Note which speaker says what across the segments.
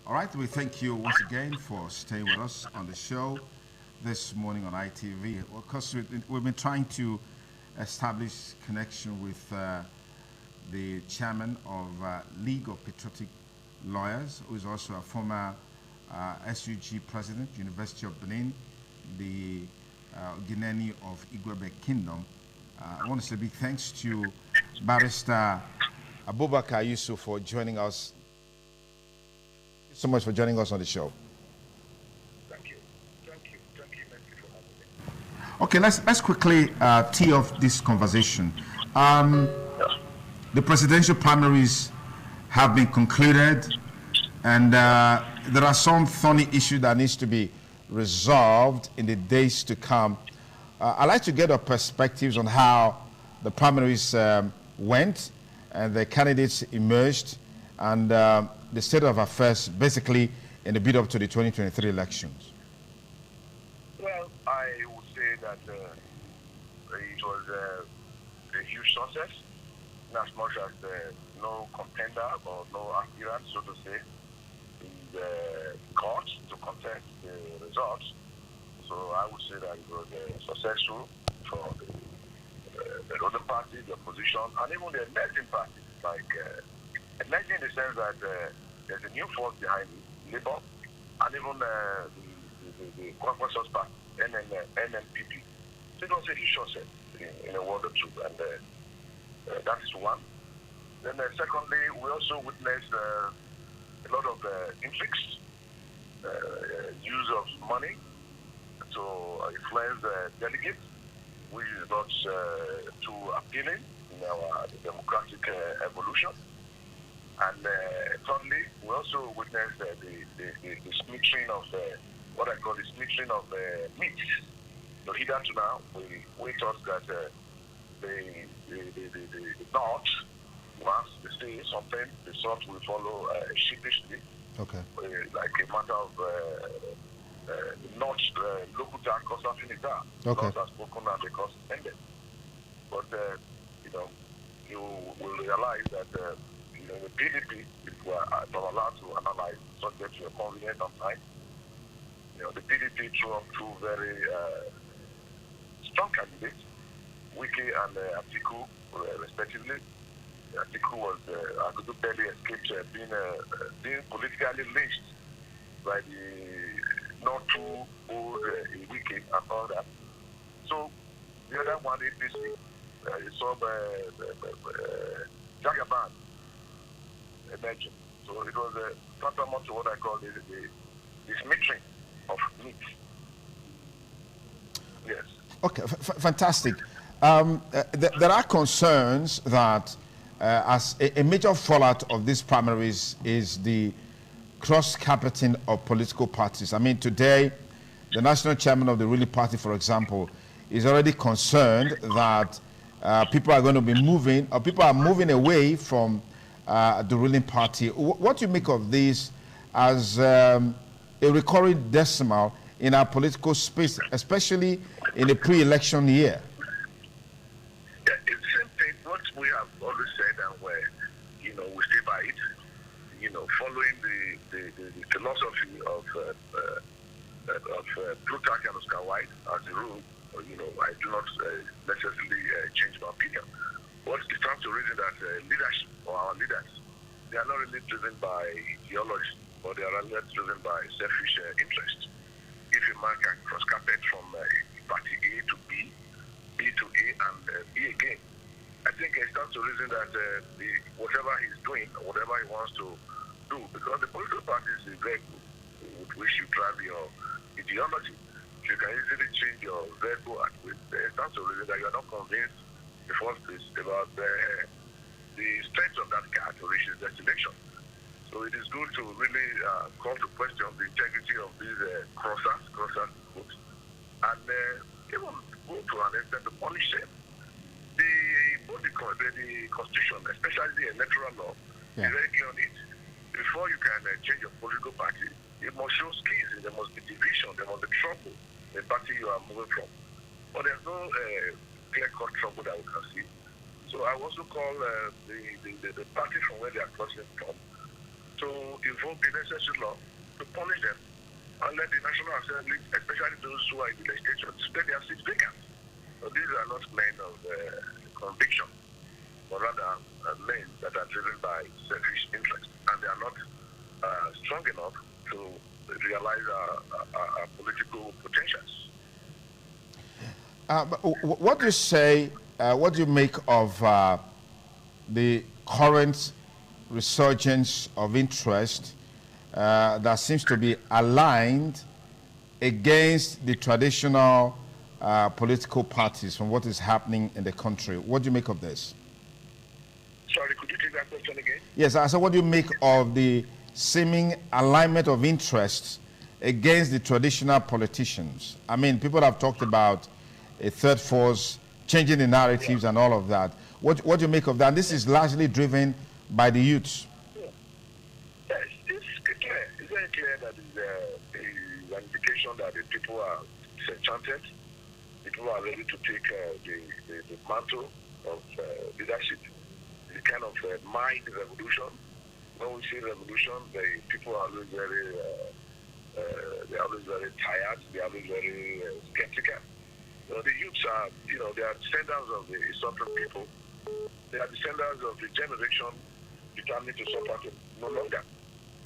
Speaker 1: All right, we thank you once again for staying with us on the show this morning on ITV. Of course, we've been trying to establish connection with the chairman of League of Patriotic Lawyers, who is also a former SUG president, University of Benin, the Guinea of Igwebe Kingdom. I want to say big thanks to Barrister Abubakar Yusuf for joining us. Thank you so much for joining us on the show.
Speaker 2: Thank you. Thank you. Thank you, Nancy, for having me.
Speaker 1: Okay, let's quickly tee off this conversation. The presidential primaries have been concluded, and there are some thorny issues that needs to be resolved in the days to come. I'd like to get your perspectives on how the primaries went and the candidates emerged, and the state of affairs basically in the build-up to the 2023 elections.
Speaker 2: Well, I would say that it was a huge success, in as much as no contender or no aspirant, so to say, in the court to contest the results. So I would say that it was successful for the ruling party, the opposition, and even the emerging parties, like emerging in the sense that there's a new force behind it, Labour, and even the Congress party, NNPP. So it was a huge success in a word or two, and that is one. Then secondly, we also witnessed a lot of intrigues, use of money to influence delegates, which is not too appealing in our democratic evolution. And thirdly, we also witnessed the smearing of what I call the smearing of myths. So hitherto now, we thought that the North, once they say something, the South will follow sheepishly.
Speaker 1: Okay.
Speaker 2: Like a matter of North local talk or something like that.
Speaker 1: Okay.
Speaker 2: North has spoken and the cost ended. But you will realize that the PDP, if we are not allowed to analyze subject to your convenience sometimes, the PDP threw up two very strong candidates, Wiki and Atiku, respectively. Atiku was Agudu barely escaped being politically lynched by the not too old Wiki and all that. So the other one, APC, you saw Jagaban emerging. So it was tantamount to what I call the smearing of meat. Yes.
Speaker 1: Okay, fantastic. There are concerns that as a major fallout of these primaries is the cross-carpeting of political parties. I mean, today, the national chairman of the ruling party, for example, is already concerned that people are going to be moving, or people are moving away from the ruling party. What do you make of this as a recurring decimal in our political space, especially in a pre-election year?
Speaker 2: Yeah, it's the same thing. What we have always said, and where we stay by it. Following the philosophy of Plutarch and Oscar Wilde as a rule. I do not necessarily change my opinion. What it stands to reason that leadership or our leaders, they are not really driven by ideology, but they are rather driven by selfish interest. If a man can cross carpet from party A to B, B to A, and B again, I think it stands to reason that whatever he's doing, whatever he wants to do, because the political party is a vehicle with which you drive your ideology. You can easily change your vehicle and with it stands to reason that you are not convinced in the first place about the strength of that car to reach its destination. So it is good to really call to question the integrity of these crossers, and even go to an extent to punish them. The Constitution, especially the electoral law, is very clear on it. Before you can change your political party, you must show skills, there must be division, there must be trouble in the party you are moving from. But there's no clear-cut trouble that we can see. So I also call the party from where they are crossing from to invoke the necessary law to punish them and let the National Assembly, especially those who are in the legislature, spread their seats vacant. So these are not men of conviction, but rather men that are driven by selfish interest, and they are not strong enough to realize our political potentials.
Speaker 1: What do you say, what do you make of the current resurgence of interest that seems to be aligned against the traditional political parties from what is happening in the country? What do you make of this?
Speaker 2: Sorry, could you take that question again?
Speaker 1: Yes, I said, what do you make of the seeming alignment of interests against the traditional politicians? I mean, people have talked about a third force, changing the narratives and all of that. What do you make of that? And this is largely driven by the youths.
Speaker 2: Yes, it's clear. It's very clear that it's an indication that the people are disenchanted. People are ready to take the mantle of leadership. The kind of mind revolution. When we say revolution, the people are always very, they're always very tired. They're always very skeptical. The youths are, they are descendants of the Southern people. They are descendants of the generation determined to suffer no longer.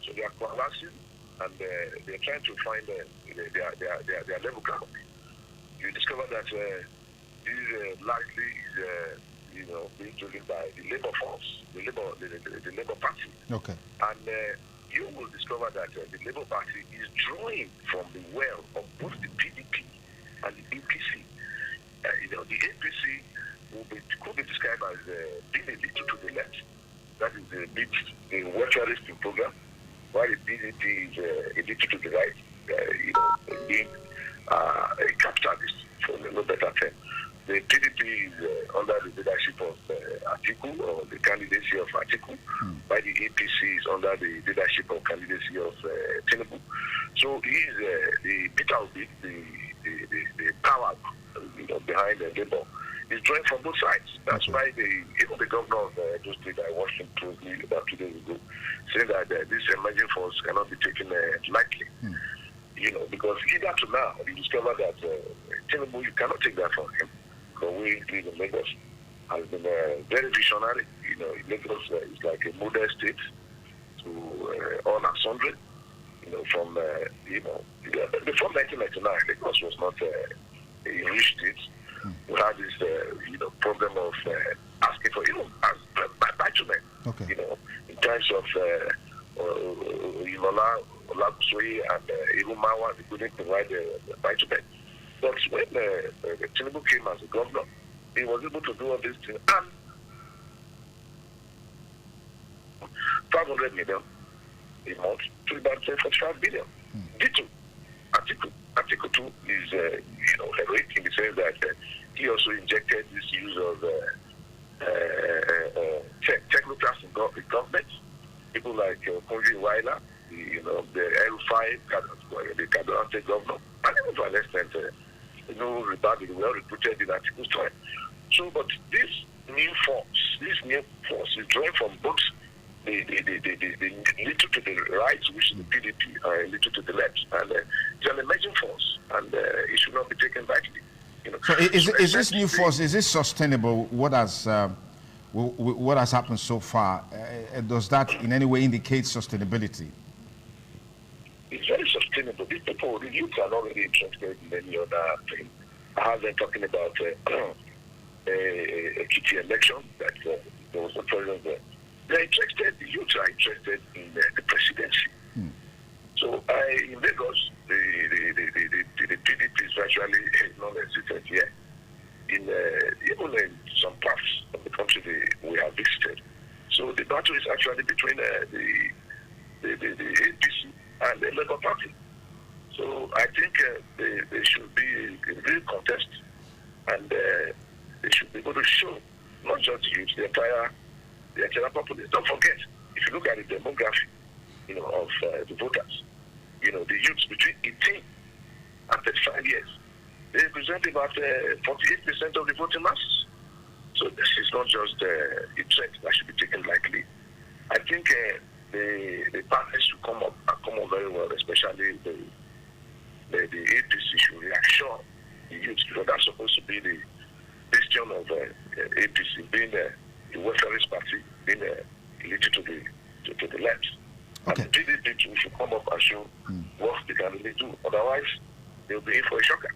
Speaker 2: So they are coalescing and they're trying to find their level ground. You discover that this largely is, being driven by the labor force, the labor party. Okay. And you will discover that the labor party is drawing from the well of both the PDP and the APC. The APC could be described as being a little to the left. That is the welfareist program, while the PDP is a little to the right, being a capitalist, for no better term. The PDP is under the leadership of Atiku, or the candidacy of Atiku, while the APC is under the leadership of candidacy of Tinubu. So he is the Peter Obi, the power behind the Labour is drawing from both sides. That's why even the governor of Edo State, I watched him closely about 2 days ago, saying that this emerging force cannot be taken lightly. Because either to now, you discover that Tinubu, you cannot take that from him. The way he lives in Lagos has been very visionary. Lagos is like a model state to all and sundry. From before 1999, Lagos was not a rich state. We had this problem of asking for bitumen. Okay. In terms of Olagusoi and Irumawa, they couldn't provide the bitumen. But when Tinubu came as a governor, he was able to do all these things. And 500 million a month to about 45 billion. D2. Article 2 is heroic in the sense that he also injected this use of technocrats in government. People like Konji Waila, the L5, the Kadorante governor, and even to an extent, Ribadi, well recruited in Article 2. So, but this new force is drawing from both the little to the right, which is the PDP, and little to the left. And it's an emerging force, and it should not be taken lightly.
Speaker 1: So is this new force, is this sustainable? What has happened so far? Does that in any way indicate sustainability?
Speaker 2: It's very sustainable. These people, the youth are not really interested in any other thing. I have been talking about a kitty election that there was no president there. They're interested, the youth are interested in the presidency. So in Lagos, the PDP is virtually non-existent here. Even in some parts of the country we have visited. So the battle is actually between the APC and the Labour Party. So I think they should be a real contest, and they should be able to show not just the youth, the entire populace. Don't forget, if you look at the demography, of the voters, the youths between 18 and 35 years, they represent about 48% of the voting masses. So this is not just a trend that should be taken lightly. I think the parties should come up very well, especially the APC should reassure the youth, because that's supposed to be the bastion of APC, being the welfarist party, being related to the left.
Speaker 1: Okay.
Speaker 2: And the PDP too should come up and show what they can really do. Otherwise, they'll be in for a shocker.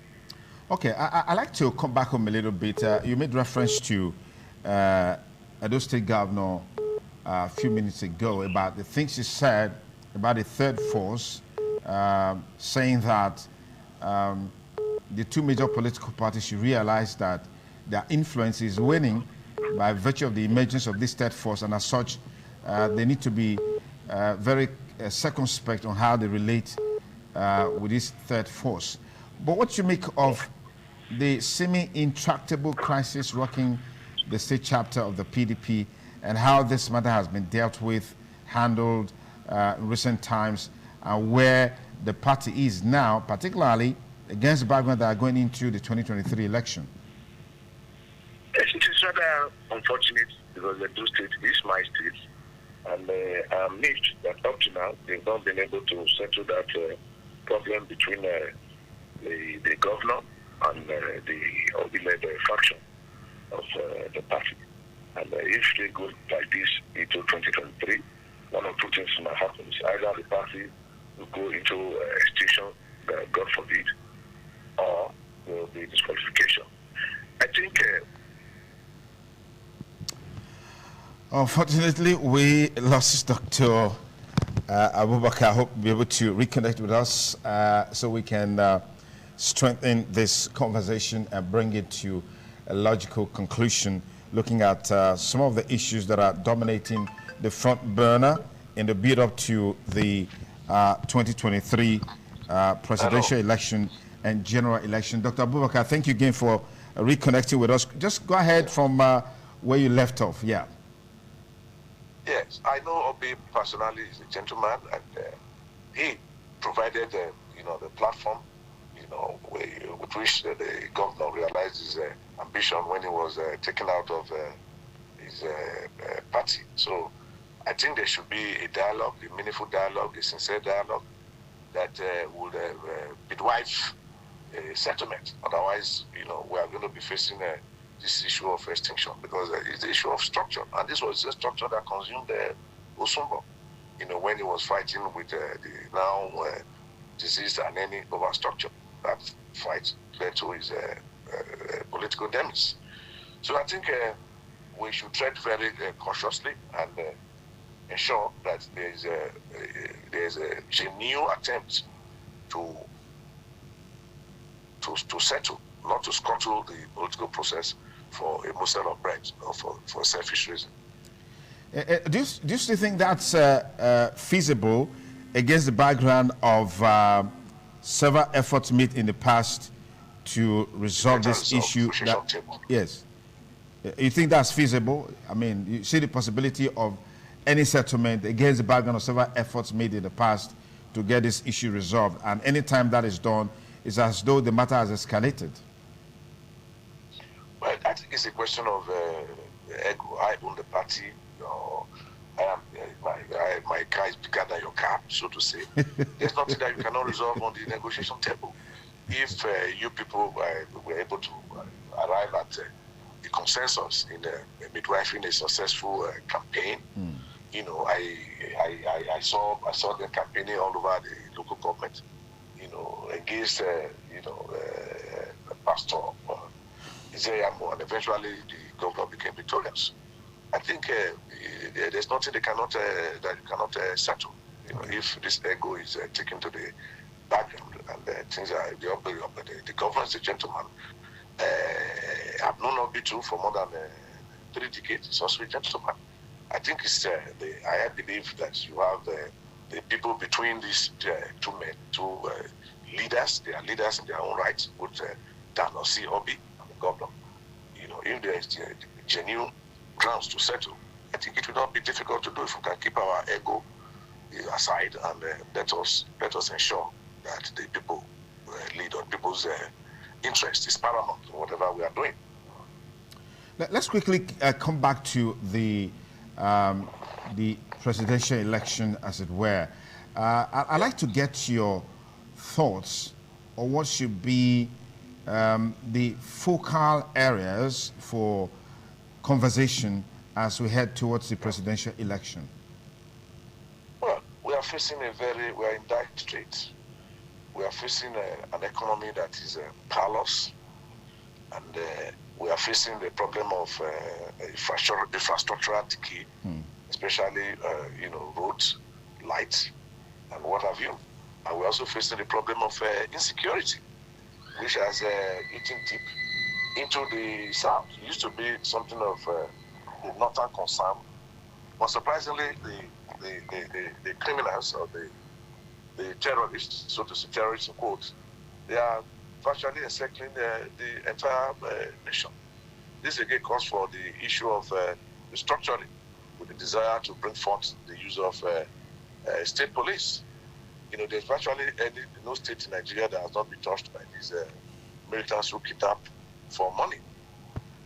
Speaker 1: Okay, I'd like to come back home a little bit. You made reference to Edo State Governor a few minutes ago about the things he said about the third force, saying that the two major political parties should realize that their influence is waning by virtue of the emergence of this third force, and as such, they need to be very circumspect on how they relate with this third force. But what you make of the semi-intractable crisis rocking the state chapter of the PDP, and how this matter has been dealt with, handled in recent times, and where the party is now, particularly against the background that are going into the 2023 election?
Speaker 2: Yes, it is rather unfortunate because the Edo State is my state, and I'm amazed that up to now they've not been able to settle that problem between the governor and the Obi-led faction of the party. And if they go like this into 2023, one of two things might happen. Either the party will go into extinction, God forbid, or there will be disqualification. I think...
Speaker 1: Unfortunately, we lost Dr. Abubakar. I hope you'll be able to reconnect with us so we can strengthen this conversation and bring it to a logical conclusion, looking at some of the issues that are dominating the front burner in the build-up to the 2023 presidential election and general election. Dr. Abubakar, thank you again for reconnecting with us. Just go ahead from where you left off. Yeah.
Speaker 3: Yes, I know Obi personally is a gentleman, and he provided, the platform, with which the governor realized his ambition when he was taken out of his party. So I think there should be a dialogue, a meaningful dialogue, a sincere dialogue that would midwife a settlement. Otherwise, we are going to be facing this issue of extinction, because it's the issue of structure, and this was the structure that consumed Osumbo, when he was fighting with the now diseased and any overstructure. That fight led to his political demise. So I think we should tread very cautiously and ensure that there is a genuine attempt to settle, not to scuttle the political process for a morsel of bread or for a selfish reason.
Speaker 1: Do you still think that's feasible against the background of several efforts made in the past to resolve this issue? Yes. You think that's feasible? I mean, you see the possibility of any settlement against the background of several efforts made in the past to get this issue resolved, and any time that is done, it's as though the matter has escalated?
Speaker 3: Well, I think it's a question of ego. I own the party. My car is bigger than your car, so to say. There's nothing that you cannot resolve on the negotiation table. If you people were able to arrive at a consensus in midwifing a successful campaign, I saw them campaigning all over the local government, against Pastor Izeyamo, and eventually the governor became victorious. I think there's nothing that you cannot settle. If this ego is taken to the background, and things are the governor is a gentleman. I've known Obi too for more than 3 decades. He's also a gentleman. I think I believe that you have the people between these two men, leaders. They are leaders in their own right. Would not see Obi and the governor. If there is genuine grounds to settle, I think it will not be difficult to do if we can keep our ego aside and let us ensure that the people lead on people's interest is paramount in whatever we are doing.
Speaker 1: Let's quickly come back to the presidential election, as it were. I'd like to get your thoughts on what should be the focal areas for conversation as we head towards the presidential election.
Speaker 3: Well, we are in dire straits. We are facing an economy that is parlous, and we are facing the problem of infrastructural decay, especially roads, lights, and what have you. And we're also facing the problem of insecurity, which has eaten deep into the south. It used to be something of the northern concern, but surprisingly, the criminals or the terrorists, so to say, terrorists in quotes, they are virtually encircling the entire nation. This again calls for the issue of restructuring, with the desire to bring forth the use of state police. There's virtually no state in Nigeria that has not been touched by these militants who kidnap for money.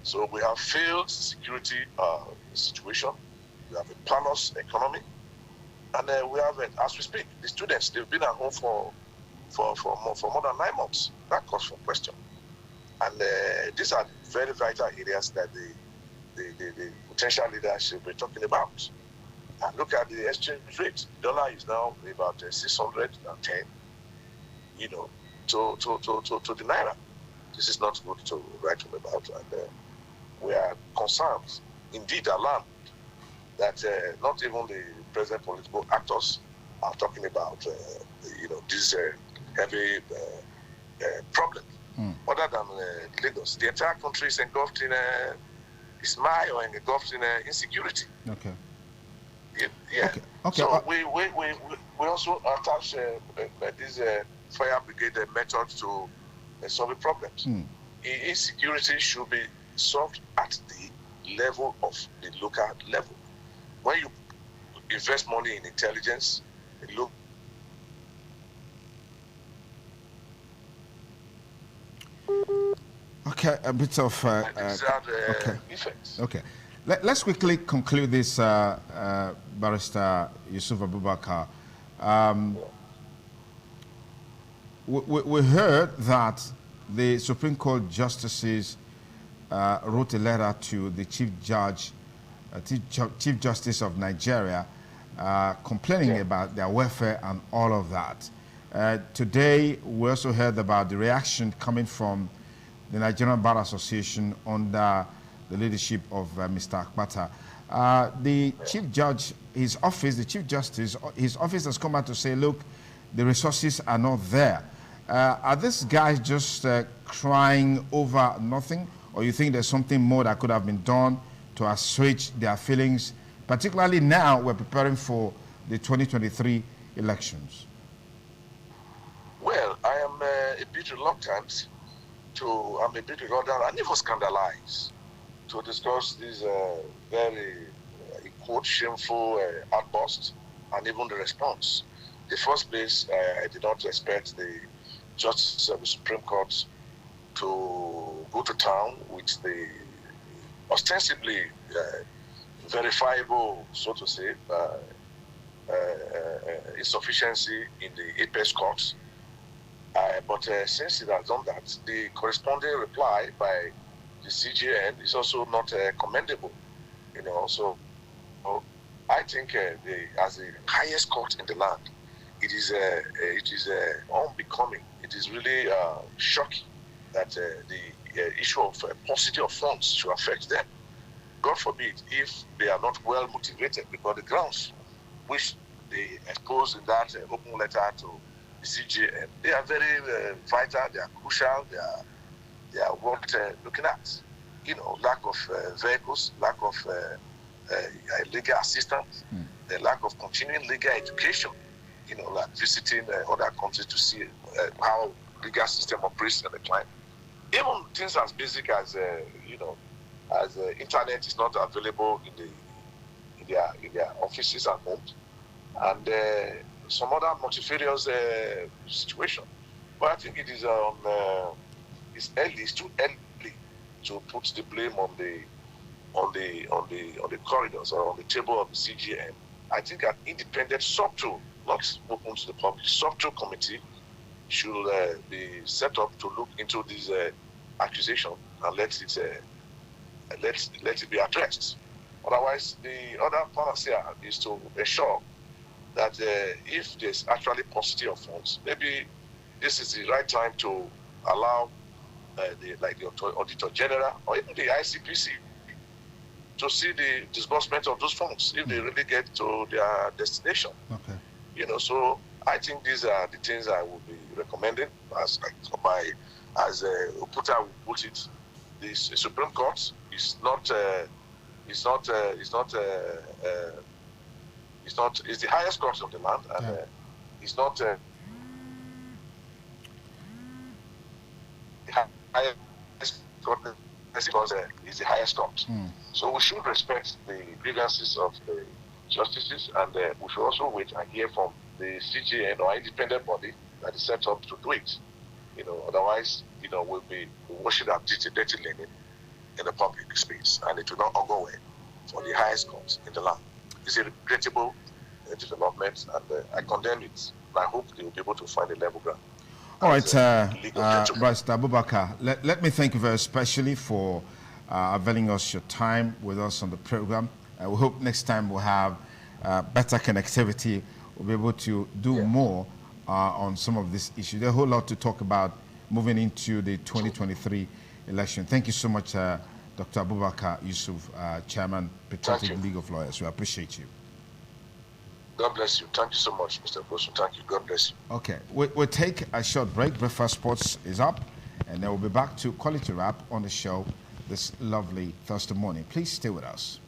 Speaker 3: So we have failed security situation. We have a parlous economy, and we have, as we speak, the students, they've been at home for more than 9 months. That calls for question. And these are very vital areas that the potential leaders should be talking about. And look at the exchange rate. The dollar is now about 610, to the naira. This is not good to write home about. And we are concerned, indeed alarmed, that not even the present political actors are talking about this heavy problem. Other than Lagos, the entire country is engulfed in ismail or engulfed in insecurity.
Speaker 1: Okay.
Speaker 3: Yeah.
Speaker 1: Okay.
Speaker 3: So we also attach this fire brigade method to solving problems. Insecurity should be solved at the level of the local level. When you invest money in intelligence,
Speaker 1: Okay, a bit of
Speaker 3: effects.
Speaker 1: Okay, let's quickly conclude this, Barrister Yusuf Abubakar. We heard that the Supreme Court justices wrote a letter to the Chief Justice of Nigeria, complaining about their welfare and all of that. Today, we also heard about the reaction coming from the Nigerian Bar Association under the leadership of Mr. Akpata. The Chief Judge, his office, the Chief Justice, his office has come out to say, look, the resources are not there. Are these guys just crying over nothing, or you think there's something more that could have been done to assuage their feelings, particularly now we're preparing for the 2023 elections?
Speaker 3: Well, I am a bit reluctant I'm a bit reluctant and even scandalized to discuss this very, quote, shameful outburst and even the response. The first place, I did not expect the Justice of the Supreme Court to go to town with the ostensibly verifiable, so to say, insufficiency in the apex courts. But since it has done that, the corresponding reply by the CJN is also not commendable. So I think as the highest court in the land, it is unbecoming. It is really shocking that the issue of paucity of funds should affect them. God forbid if they are not well motivated, because the grounds which they expose in that open letter to the CJN, they are very vital, they are crucial, they are worth looking at. Lack of vehicles, lack of legal assistance, the lack of continuing legal education, like visiting other countries to see how legal system operates in the client. Even things as basic as as internet is not available in their offices and homes, and some other multifarious situation. But I think it is it's too early to put the blame on the corridors or on the table of the CGM. I think an independent subtool, not open to the public, subtool committee should be set up to look into this accusation and let it be addressed. Otherwise, the other panacea is to ensure that if there's actually paucity of funds, maybe this is the right time to allow the Auditor General or even the ICPC to see the disbursement of those funds if they really get to their destination.
Speaker 1: Okay.
Speaker 3: So I think these are the things I would be recommending as Oputa will put it. The Supreme Court is it's the highest court of the land, and it's not the highest court because it's the highest court. So we should respect the grievances of the justices, and we should also wait and hear from the CJN or independent body that is set up to do it. Otherwise, we'll be washing our dirty linen in the public space, and it will not go well for the highest court in the land. It's a regrettable development, and I condemn it. I hope they will be able to find a level ground.
Speaker 1: All right, Barrister Abubakar, let me thank you very especially for availing us your time with us on the program. We hope next time we'll have better connectivity. We'll be able to do more on some of these issues. There's a whole lot to talk about moving into the 2023 election. Thank you so much, Dr. Abubakar Yusuf, Chairman, Patriotic League of Lawyers. We appreciate you.
Speaker 3: God bless you. Thank you so much, Mr. Bosun. Thank you. God bless you.
Speaker 1: Okay, we'll take a short break. Breakfast Sports is up, and then we'll be back to Quality Wrap on the show this lovely Thursday morning. Please stay with us.